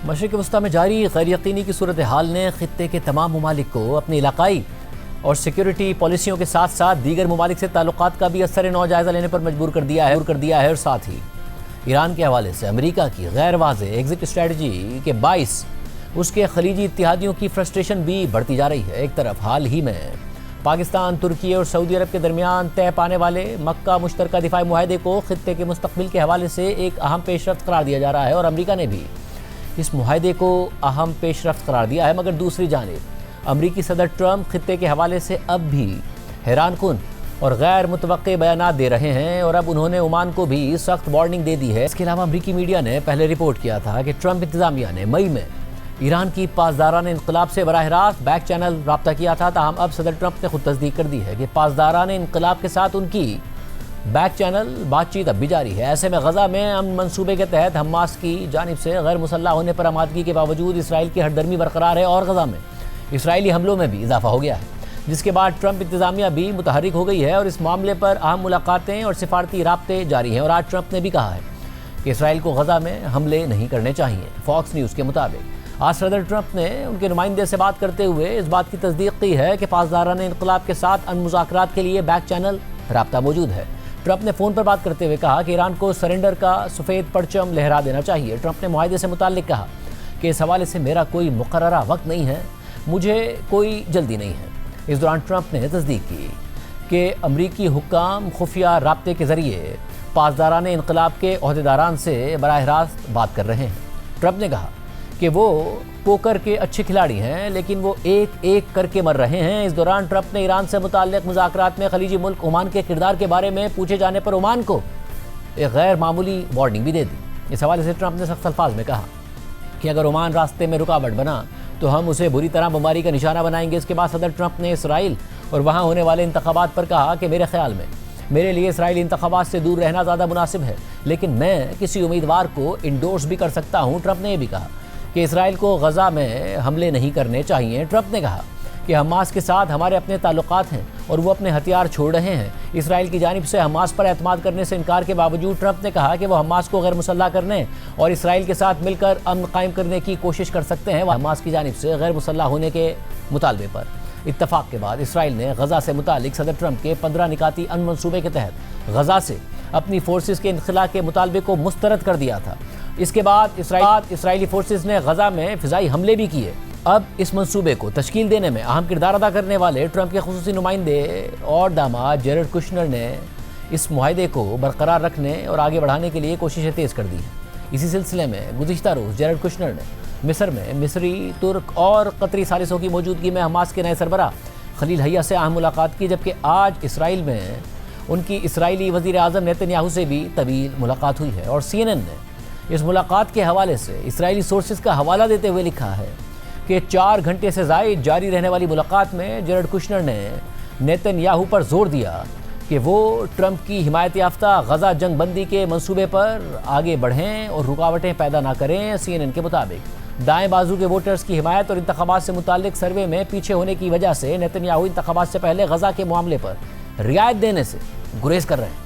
مشرق وسطی میں جاری غیر یقینی کی صورتحال نے خطے کے تمام ممالک کو اپنی علاقائی اور سیکیورٹی پالیسیوں کے ساتھ ساتھ دیگر ممالک سے تعلقات کا بھی اثر نو جائزہ لینے پر مجبور کر دیا ہے اور ساتھ ہی ایران کے حوالے سے امریکہ کی غیر واضح ایگزٹ اسٹریٹجی کے باعث اس کے خلیجی اتحادیوں کی فرسٹریشن بھی بڑھتی جا رہی ہے۔ ایک طرف حال ہی میں پاکستان، ترکی اور سعودی عرب کے درمیان طے پانے والے مکہ مشترکہ دفاعی معاہدے کو خطے کے مستقبل کے حوالے سے ایک اہم پیش رفت قرار دیا جا رہا ہے اور امریکہ نے بھی اس معاہدے کو اہم پیش رفت قرار دیا ہے، مگر دوسری جانب امریکی صدر ٹرمپ خطے کے حوالے سے اب بھی حیران کن اور غیر متوقع بیانات دے رہے ہیں اور اب انہوں نے عمان کو بھی سخت وارننگ دے دی ہے۔ اس کے علاوہ امریکی میڈیا نے پہلے رپورٹ کیا تھا کہ ٹرمپ انتظامیہ نے مئی میں ایران کی پاسداران انقلاب سے براہ راست بیک چینل رابطہ کیا تھا، تاہم اب صدر ٹرمپ نے خود تصدیق کر دی ہے کہ پاسداران انقلاب کے ساتھ ان کی بیک چینل بات چیت اب بھی جاری ہے۔ ایسے میں غزہ میں امن منصوبے کے تحت حماس کی جانب سے غیر مسلح ہونے پر آمادگی کے باوجود اسرائیل کی ہٹ درمی برقرار ہے اور غزہ میں اسرائیلی حملوں میں بھی اضافہ ہو گیا ہے، جس کے بعد ٹرمپ انتظامیہ بھی متحرک ہو گئی ہے اور اس معاملے پر اہم ملاقاتیں اور سفارتی رابطے جاری ہیں۔ اور آج ٹرمپ نے بھی کہا ہے کہ اسرائیل کو غزہ میں حملے نہیں کرنے چاہیے۔ فاکس نیوز کے مطابق آج صدر ٹرمپ نے ان کے نمائندے سے بات کرتے ہوئے اس بات کی تصدیق کی ہے کہ پاسداران انقلاب کے ساتھ ان مذاکرات کے لیے بیک چینل رابطہ موجود ہے۔ ٹرمپ نے فون پر بات کرتے ہوئے کہا کہ ایران کو سرنڈر کا سفید پرچم لہرا دینا چاہیے۔ ٹرمپ نے معاہدے سے متعلق کہا کہ اس حوالے سے میرا کوئی مقررہ وقت نہیں ہے، مجھے کوئی جلدی نہیں ہے۔ اس دوران ٹرمپ نے تصدیق کی کہ امریکی حکام خفیہ رابطے کے ذریعے پاسداران انقلاب کے عہدیداران سے براہ راست بات کر رہے ہیں۔ ٹرمپ نے کہا کہ وہ پوکر کے اچھے کھلاڑی ہیں لیکن وہ ایک ایک کر کے مر رہے ہیں۔ اس دوران ٹرمپ نے ایران سے متعلق مذاکرات میں خلیجی ملک عمان کے کردار کے بارے میں پوچھے جانے پر عمان کو ایک غیر معمولی وارننگ بھی دے دی۔ اس حوالے سے ٹرمپ نے سخت الفاظ میں کہا کہ اگر عمان راستے میں رکاوٹ بنا تو ہم اسے بری طرح بمباری کا نشانہ بنائیں گے۔ اس کے بعد صدر ٹرمپ نے اسرائیل اور وہاں ہونے والے انتخابات پر کہا کہ میرے خیال میں میرے لیے اسرائیلی انتخابات سے دور رہنا زیادہ مناسب ہے، لیکن میں کسی امیدوار کو انڈورس بھی کر سکتا ہوں۔ ٹرمپ نے یہ بھی کہا کہ اسرائیل کو غزہ میں حملے نہیں کرنے چاہیے۔ ٹرمپ نے کہا کہ حماس کے ساتھ ہمارے اپنے تعلقات ہیں اور وہ اپنے ہتھیار چھوڑ رہے ہیں۔ اسرائیل کی جانب سے حماس پر اعتماد کرنے سے انکار کے باوجود ٹرمپ نے کہا کہ وہ حماس کو غیر مسلح کرنے اور اسرائیل کے ساتھ مل کر امن قائم کرنے کی کوشش کر سکتے ہیں۔ حماس کی جانب سے غیر مسلح ہونے کے مطالبے پر اتفاق کے بعد اسرائیل نے غزہ سے متعلق صدر ٹرمپ کے 15 نکاتی امن منصوبے کے تحت غزہ سے اپنی فورسز کے انخلاء کے مطالبے کو مسترد کر دیا تھا۔ اس کے بعد اسرائیلی فورسز نے غزہ میں فضائی حملے بھی کیے۔ اب اس منصوبے کو تشکیل دینے میں اہم کردار ادا کرنے والے ٹرمپ کے خصوصی نمائندے اور داماد جیرڈ کشنر نے اس معاہدے کو برقرار رکھنے اور آگے بڑھانے کے لیے کوششیں تیز کر دی ہیں۔ اسی سلسلے میں گزشتہ روز جیرڈ کشنر نے مصر میں مصری، ترک اور قطری ثالثوں کی موجودگی میں حماس کے نئے سربراہ خلیل حیا سے اہم ملاقات کی، جبکہ آج اسرائیل میں ان کی اسرائیلی وزیر اعظم نیتن یاہو سے بھی طویل ملاقات ہوئی ہے۔ اور CNN نے اس ملاقات کے حوالے سے اسرائیلی سورسز کا حوالہ دیتے ہوئے لکھا ہے کہ 4 گھنٹے سے زائد جاری رہنے والی ملاقات میں جیرڈ کشنر نے نیتن یاہو پر زور دیا کہ وہ ٹرمپ کی حمایت یافتہ غزہ جنگ بندی کے منصوبے پر آگے بڑھیں اور رکاوٹیں پیدا نہ کریں۔ CNN کے مطابق دائیں بازو کے ووٹرز کی حمایت اور انتخابات سے متعلق سروے میں پیچھے ہونے کی وجہ سے نیتن یاہو انتخابات سے پہلے غزہ کے معاملے پر رعایت دینے سے گریز کر رہے ہیں۔